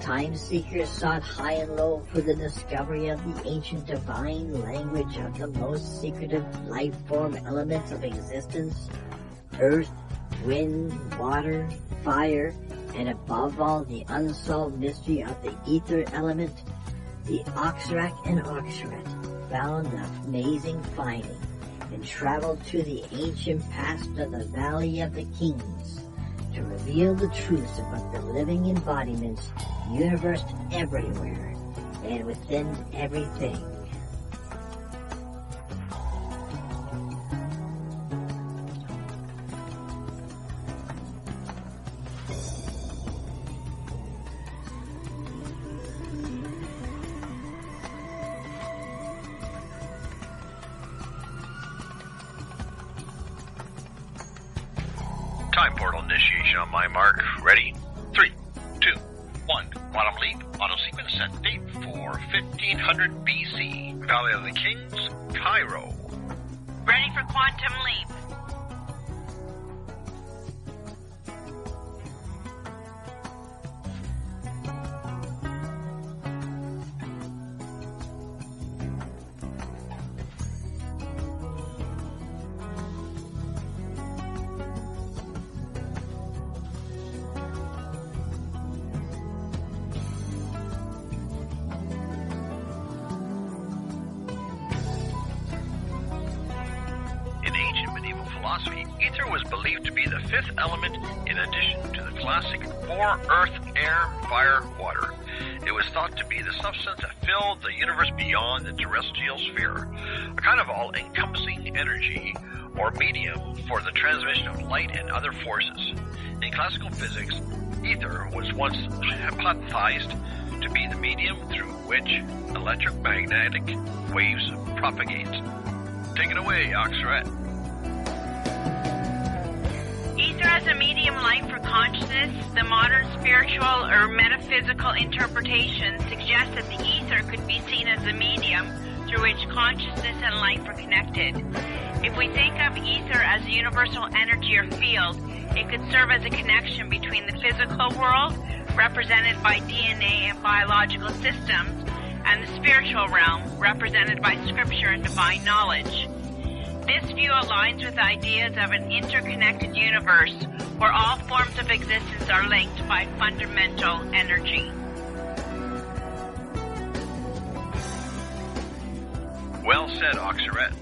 Time seekers sought high and low for the discovery of the ancient divine language of the most secretive life form elements of existence: earth, wind, water, fire, and above all the unsolved mystery of the ether element. The Oxrac and Oxret found an amazing finding and traveled to the ancient past of the Valley of the Kings to reveal the truths about the living embodiments universed everywhere and within everything. Time portal initiation on my mark. Ready? 3, 2, 1. Quantum leap. Auto sequence set date for 1500 BC. Valley of the Kings, Cairo. Ready for quantum leap. Philosophy, ether was believed to be the fifth element in addition to the classic four: earth, air, fire, water. It was thought to be the substance that filled the universe beyond the terrestrial sphere, a kind of all-encompassing energy or medium for the transmission of light and other forces. In classical physics, ether was once hypothesized to be the medium through which electromagnetic waves propagate. Take it away, Oxret. Ether as a medium light for consciousness, the modern spiritual or metaphysical interpretation suggests that the ether could be seen as a medium through which consciousness and life are connected. If we think of ether as a universal energy or field, it could serve as a connection between the physical world, represented by DNA and biological systems, and the spiritual realm, represented by scripture and divine knowledge. This view aligns with ideas of an interconnected universe where all forms of existence are linked by fundamental energy. Well said, Oxeret.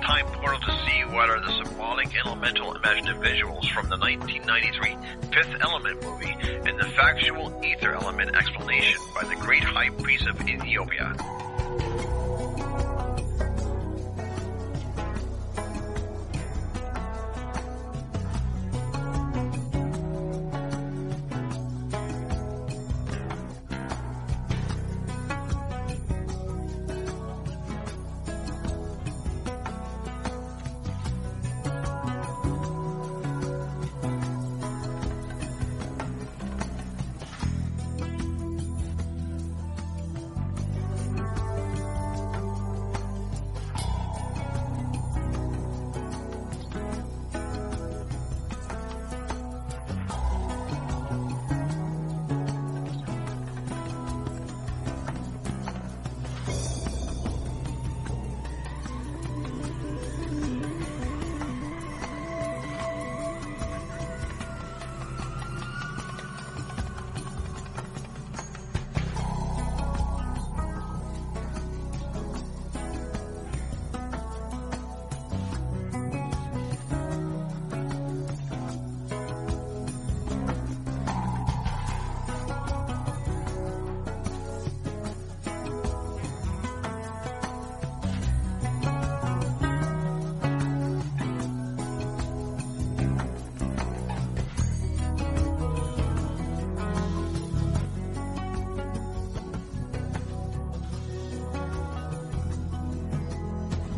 Time portal to see what are the symbolic, elemental, imaginative visuals from the 1993 Fifth Element movie and the factual ether element explanation by the great high priest of Ethiopia.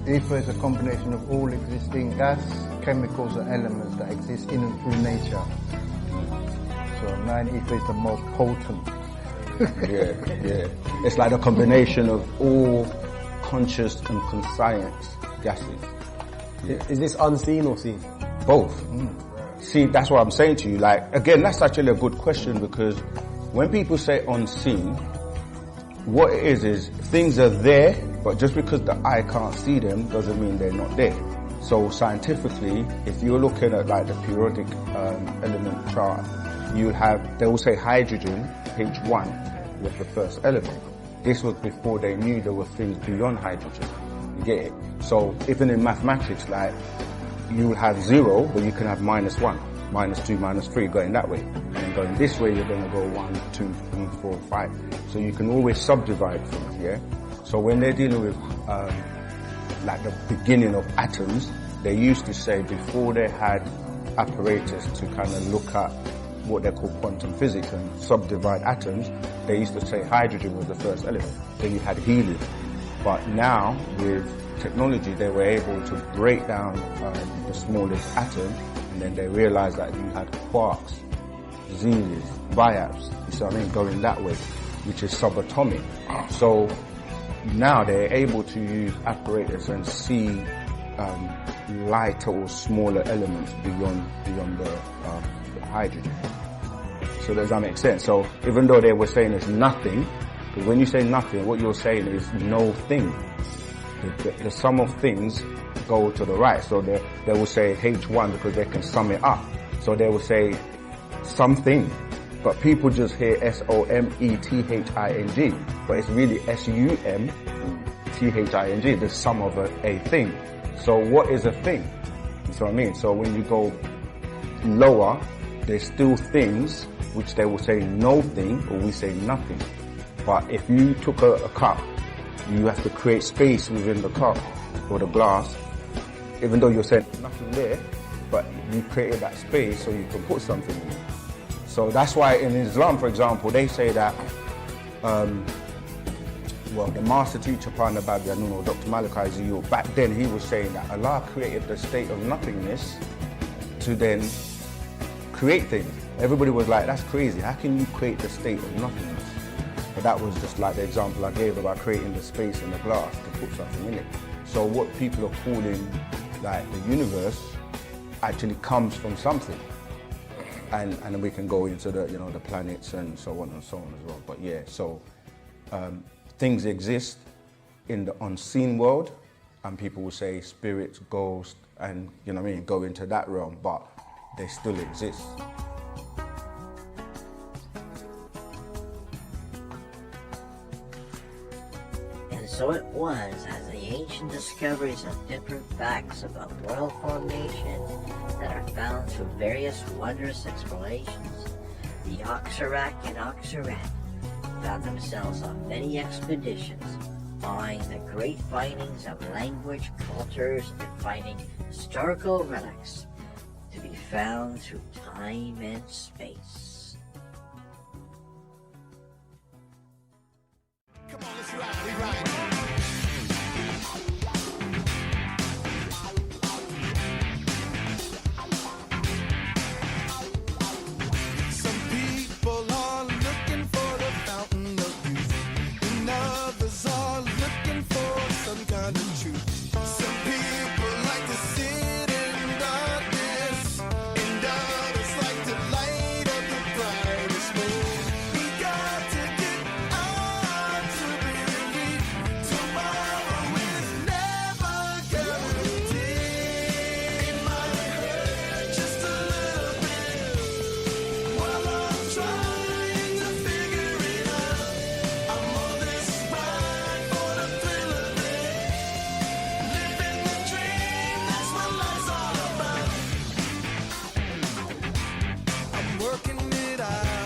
Ether is a combination of all existing gas, chemicals and elements that exist in and through nature. So 9 ether is the most potent. Yeah. It's like a combination of all conscious and conscience gases. Yeah. Is this unseen or seen? Both. See, that's what I'm saying to you. Like, again, that's actually a good question, because when people say unseen, what it is things are there, but just because the eye can't see them doesn't mean they're not there. So scientifically, if you're looking at like the periodic element chart, they will say hydrogen, H1, was the first element. This was before they knew there were things beyond hydrogen. You get it? So even in mathematics, like, you have 0, but you can have -1, -2, -3, going that way. And going this way, you're going to go 1, 2, 3, 4, 5. So you can always subdivide things, yeah? So when they're dealing with, like the beginning of atoms, they used to say before they had apparatus to kind of look at what they call quantum physics and subdivide atoms, they used to say hydrogen was the first element. Then you had helium. But now, with technology, they were able to break down the smallest atom, and then they realized that you had quarks, zeros, biaps, you see what I mean, going that way, which is subatomic. So now they're able to use apparatus and see lighter or smaller elements beyond the hydrogen. So does that make sense? So even though they were saying it's nothing, because when you say nothing, what you're saying is no thing. The sum of things go to the right. So they will say H1 because they can sum it up. So they will say something. But people just hear SOMETHING. But it's really SUMTHING, the sum of a thing. So what is a thing? You see what I mean? So when you go lower, there's still things, which they will say no thing, or we say nothing. But if you took a cup, you have to create space within the cup or the glass, even though you're saying nothing there, but you created that space so you can put something in it. So that's why in Islam, for example, they say that, the master teacher, Partner Babianun, or Dr. Malachi Ziyul, back then he was saying that Allah created the state of nothingness to then create things. Everybody was like, that's crazy, how can you create the state of nothingness? But that was just like the example I gave about creating the space in the glass to put something in it. So what people are calling like the universe actually comes from something. And then we can go into the the planets and so on and so on as well. But yeah, so things exist in the unseen world, and people will say spirits, ghosts, and go into that realm, but they still exist. So it was, as the ancient discoveries of different facts about world formation that are found through various wondrous explorations, the Oxarak and Oxarat found themselves on many expeditions, following the great findings of language, cultures, and finding historical relics to be found through time and space. Come on, let's ride, we ride. Working it out.